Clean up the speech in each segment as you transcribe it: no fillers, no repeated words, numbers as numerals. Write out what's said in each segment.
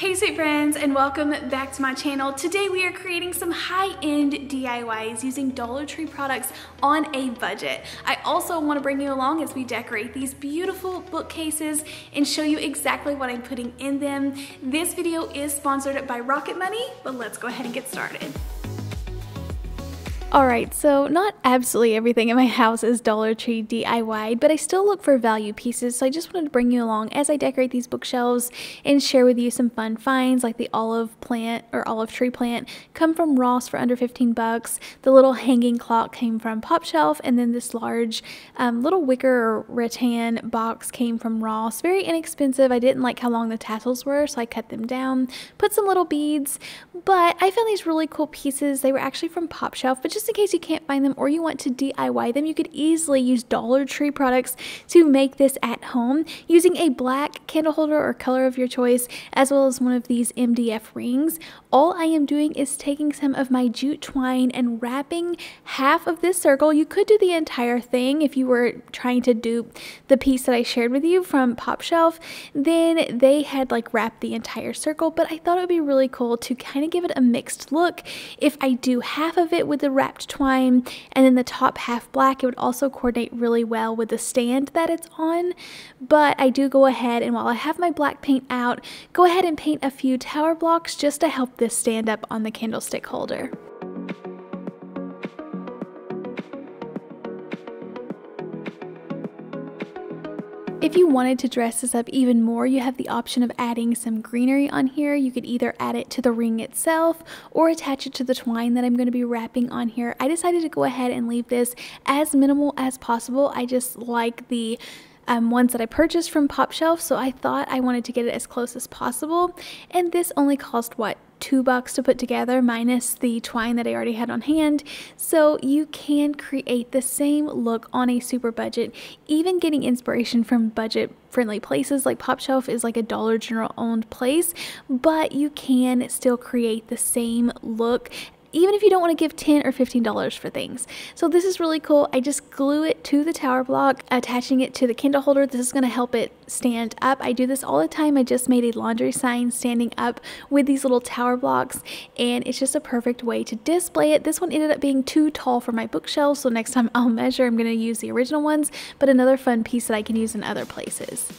Hey sweet friends, and welcome back to my channel. Today we are creating some high-end DIYs using Dollar Tree products on a budget. I also want to bring you along as we decorate these beautiful bookcases and show you exactly what I'm putting in them. This video is sponsored by Rocket Money, but let's go ahead and get started. Alright, so not absolutely everything in my house is Dollar Tree DIY, but I still look for value pieces, so I just wanted to bring you along as I decorate these bookshelves and share with you some fun finds, like the olive plant or olive tree plant come from Ross for under 15 bucks. The little hanging clock came from Pop Shelf, and then this large little wicker or rattan box came from Ross. Very inexpensive. I didn't like how long the tassels were, so I cut them down, put some little beads, but I found these really cool pieces. They were actually from Pop Shelf, but just in case you can't find them or you want to DIY them, you could easily use Dollar Tree products to make this at home using a black candle holder or color of your choice, as well as one of these MDF rings. All I am doing is taking some of my jute twine and wrapping half of this circle. You could do the entire thing if you were trying to dupe the piece that I shared with you from Pop Shelf. Then they had like wrapped the entire circle, but I thought it would be really cool to kind of give it a mixed look. If I do half of it with the wrapped twine and then the top half black, it would also coordinate really well with the stand that it's on. But I do go ahead, and while I have my black paint out, go ahead and paint a few tower blocks just to help this stand up on the candlestick holder. If you wanted to dress this up even more, you have the option of adding some greenery on here. You could either add it to the ring itself or attach it to the twine that I'm going to be wrapping on here. I decided to go ahead and leave this as minimal as possible. I just like the ones that I purchased from Pop Shelf, so I thought I wanted to get it as close as possible. And this only cost, what, $2 to put together, minus the twine that I already had on hand. So you can create the same look on a super budget, even getting inspiration from budget friendly places like Pop Shelf is like a Dollar General owned place, but you can still create the same look even if you don't want to give $10 or $15 for things. So this is really cool. I just glue it to the tower block, attaching it to the candle holder. This is going to help it stand up. I do this all the time. I just made a laundry sign standing up with these little tower blocks, and it's just a perfect way to display it. This one ended up being too tall for my bookshelf, so next time I'll measure. I'm going to use the original ones, but another fun piece that I can use in other places.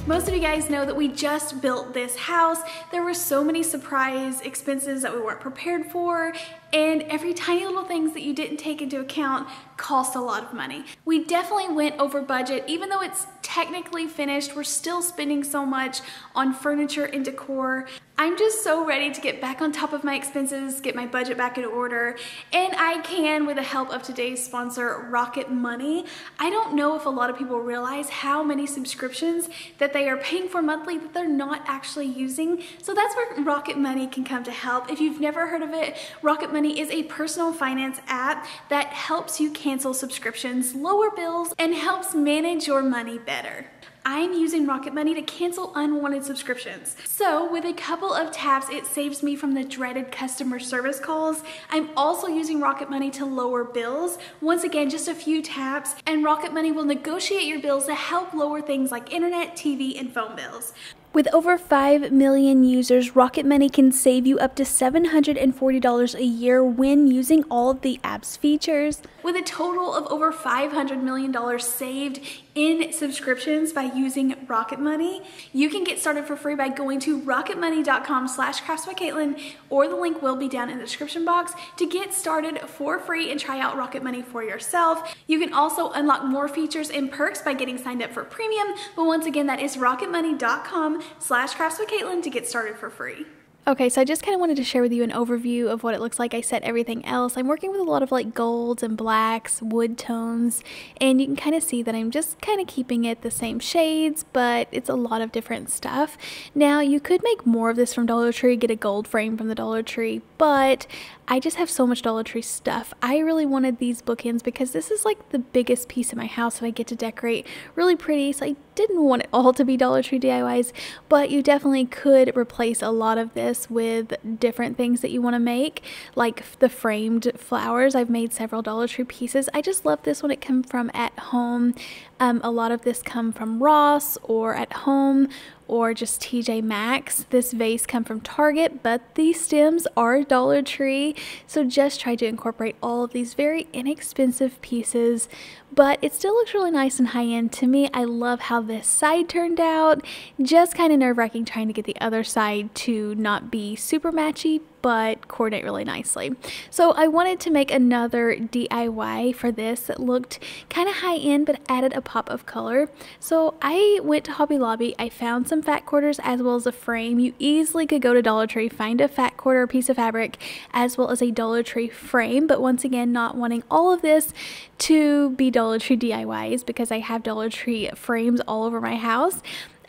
Most of you guys know that we just built this house. There were so many surprise expenses that we weren't prepared for, and every tiny little things that you didn't take into account cost a lot of money. We definitely went over budget. Even though it's technically finished, we're still spending so much on furniture and decor. I'm just so ready to get back on top of my expenses, get my budget back in order, and I can with the help of today's sponsor, Rocket Money. I don't know if a lot of people realize how many subscriptions that they are paying for monthly that they're not actually using. So that's where Rocket Money can come to help. If you've never heard of it, Rocket Money is a personal finance app that helps you cancel subscriptions, lower bills, and helps manage your money better. I'm using Rocket Money to cancel unwanted subscriptions. So with a couple of taps, it saves me from the dreaded customer service calls. I'm also using Rocket Money to lower bills. Once again, just a few taps, and Rocket Money will negotiate your bills to help lower things like internet, TV, and phone bills. With over 5 million users, Rocket Money can save you up to $740 a year when using all of the app's features. With a total of over $500 million saved in subscriptions by using Rocket Money, you can get started for free by going to rocketmoney.com/KraftsbyKatelyn, or the link will be down in the description box to get started for free and try out Rocket Money for yourself. You can also unlock more features and perks by getting signed up for premium, but once again, that is rocketmoney.com/KraftsbyKatelyn to get started for free. Okay, so I just kind of wanted to share with you an overview of what it looks like. I set everything else. I'm working with a lot of like golds and blacks, wood tones, and you can kind of see that I'm just kind of keeping it the same shades, but it's a lot of different stuff. Now, you could make more of this from Dollar Tree, get a gold frame from the Dollar Tree, but I just have so much Dollar Tree stuff. I really wanted these bookends because this is like the biggest piece of my house that I get to decorate really pretty, so I didn't want it all to be Dollar Tree DIYs, but you definitely could replace a lot of this with different things that you want to make, like the framed flowers. I've made several Dollar Tree pieces. I just love this when it comes from at home. A lot of this come from Ross or at home or just TJ Maxx. This vase come from Target, but these stems are Dollar Tree. So just try to incorporate all of these very inexpensive pieces, but it still looks really nice and high-end to me. I love how this side turned out. Just kind of nerve-wracking trying to get the other side to not be super matchy, but coordinate really nicely. So I wanted to make another DIY for this that looked kind of high-end but added a pop of color. So I went to Hobby Lobby. I found some fat quarters as well as a frame. You easily could go to Dollar Tree, find a fat quarter piece of fabric as well as a Dollar Tree frame, but once again, not wanting all of this to be Dollar Tree DIYs because I have Dollar Tree frames all over my house.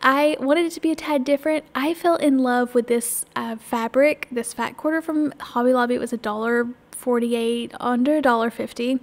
I wanted it to be a tad different. I fell in love with this fabric, this fat quarter from Hobby Lobby. It was $1.48, under $1.50.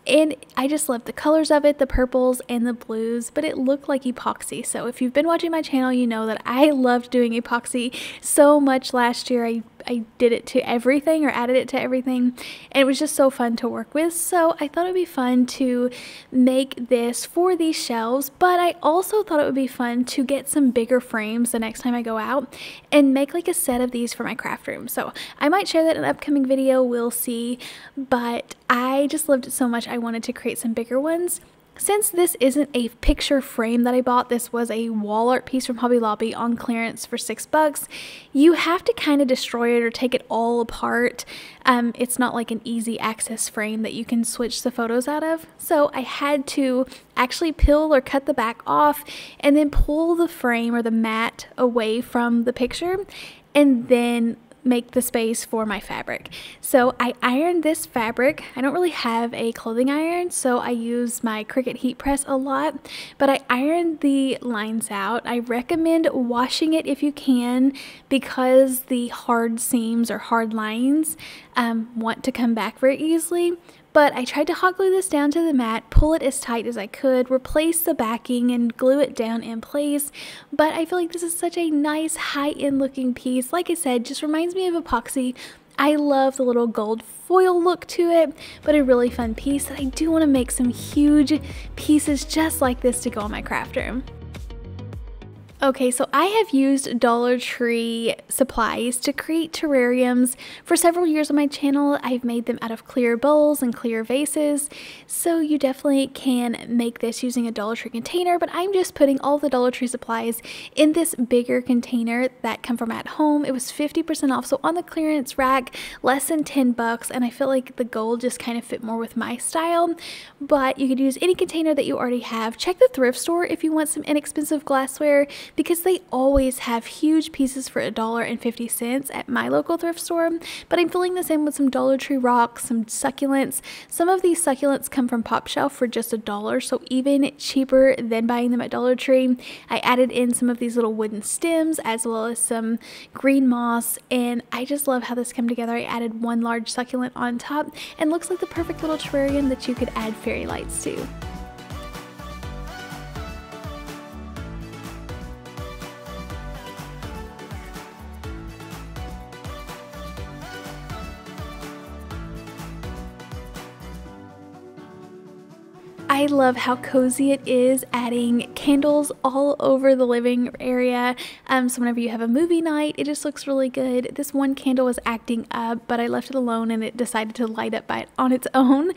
And I just love the colors of it, the purples and the blues, but it looked like epoxy. So if you've been watching my channel, you know that I loved doing epoxy so much last year. I did it to everything or added it to everything, and it was just so fun to work with. So I thought it would be fun to make this for these shelves, but I also thought it would be fun to get some bigger frames the next time I go out and make like a set of these for my craft room. So I might share that in an upcoming video, we'll see, but I just loved it so much I wanted to create some bigger ones. Since this isn't a picture frame that I bought, this was a wall art piece from Hobby Lobby on clearance for $6. You have to kind of destroy it or take it all apart. It's not like an easy access frame that you can switch the photos out of. So I had to actually peel or cut the back off and then pull the frame or the mat away from the picture and then make the space for my fabric. So I ironed this fabric. I don't really have a clothing iron, so I use my Cricut heat press a lot, but I ironed the lines out. I recommend washing it if you can because the hard seams or hard lines want to come back very easily. But I tried to hot glue this down to the mat, pull it as tight as I could, replace the backing and glue it down in place. But I feel like this is such a nice high-end looking piece. Like I said, just reminds me of epoxy. I love the little gold foil look to it, but a really fun piece that I do want to make some huge pieces just like this to go in my craft room. Okay, so I have used Dollar Tree supplies to create terrariums for several years on my channel. I've made them out of clear bowls and clear vases, so you definitely can make this using a Dollar Tree container, but I'm just putting all the Dollar Tree supplies in this bigger container that come from at home. It was 50% off, so on the clearance rack, less than $10, and I feel like the gold just kind of fit more with my style, but you could use any container that you already have. Check the thrift store if you want some inexpensive glassware, because they always have huge pieces for $1.50 at my local thrift store. But I'm filling this in with some Dollar Tree rocks, some succulents. Some of these succulents come from Pop Shelf for just $1, so even cheaper than buying them at Dollar Tree. I added in some of these little wooden stems as well as some green moss, and I just love how this came together. I added one large succulent on top and looks like the perfect little terrarium that you could add fairy lights to. I love how cozy it is, adding candles all over the living area. So whenever you have a movie night, it just looks really good. This one candle was acting up, but I left it alone and it decided to light up on its own.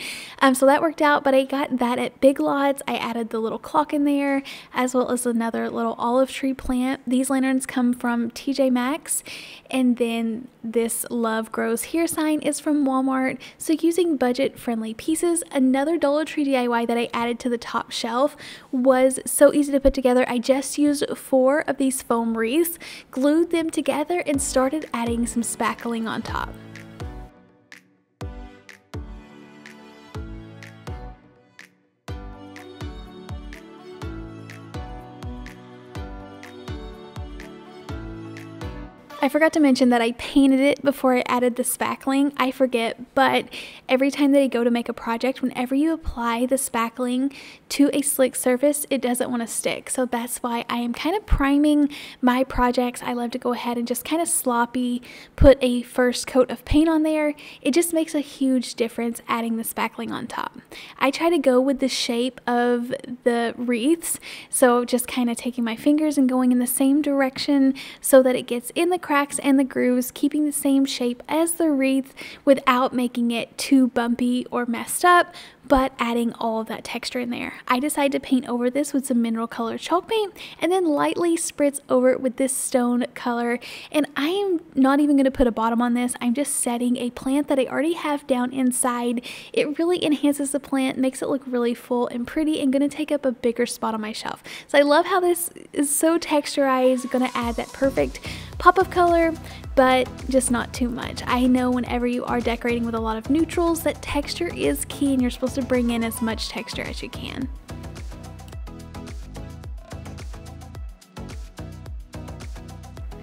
So that worked out, but I got that at Big Lots. I added the little clock in there, as well as another little olive tree plant. These lanterns come from TJ Maxx, and then this Love Grows Here sign is from Walmart. So using budget-friendly pieces. Another Dollar Tree DIY that I added to the top shelf was so easy to put together. I just used 4 of these foam wreaths, glued them together, and started adding some spackling on top. I forgot to mention that I painted it before I added the spackling. I forget, but every time that I go to make a project, whenever you apply the spackling to a slick surface, it doesn't want to stick. So that's why I am kind of priming my projects. I love to go ahead and just kind of sloppy put a first coat of paint on there. It just makes a huge difference adding the spackling on top. I try to go with the shape of the wreaths, so just kind of taking my fingers and going in the same direction so that it gets in the cracks and the grooves, keeping the same shape as the wreath without making it too bumpy or messed up, but adding all of that texture in there. I decided to paint over this with some mineral color chalk paint and then lightly spritz over it with this stone color. And I am not even going to put a bottom on this. I'm just setting a plant that I already have down inside. It really enhances the plant, makes it look really full and pretty, and going to take up a bigger spot on my shelf. So I love how this is so texturized, going to add that perfect pop of color, but just not too much. I know whenever you are decorating with a lot of neutrals that texture is key and you're supposed to bring in as much texture as you can.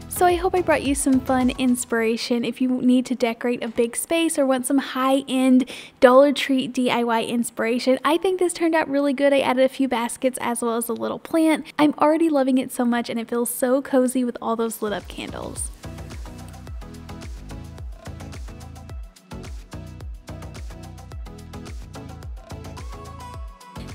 So I hope I brought you some fun inspiration if you need to decorate a big space or want some high-end Dollar Tree DIY inspiration. I think this turned out really good. I added a few baskets as well as a little plant. I'm already loving it so much and it feels so cozy with all those lit up candles.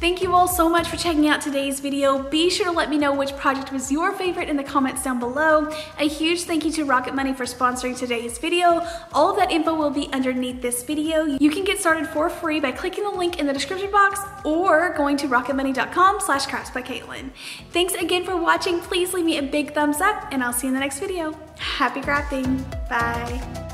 Thank you all so much for checking out today's video. Be sure to let me know which project was your favorite in the comments down below. A huge thank you to Rocket Money for sponsoring today's video. All of that info will be underneath this video. You can get started for free by clicking the link in the description box or going to rocketmoney.com/KraftsbyKatelyn. Thanks again for watching. Please leave me a big thumbs up and I'll see you in the next video. Happy crafting. Bye.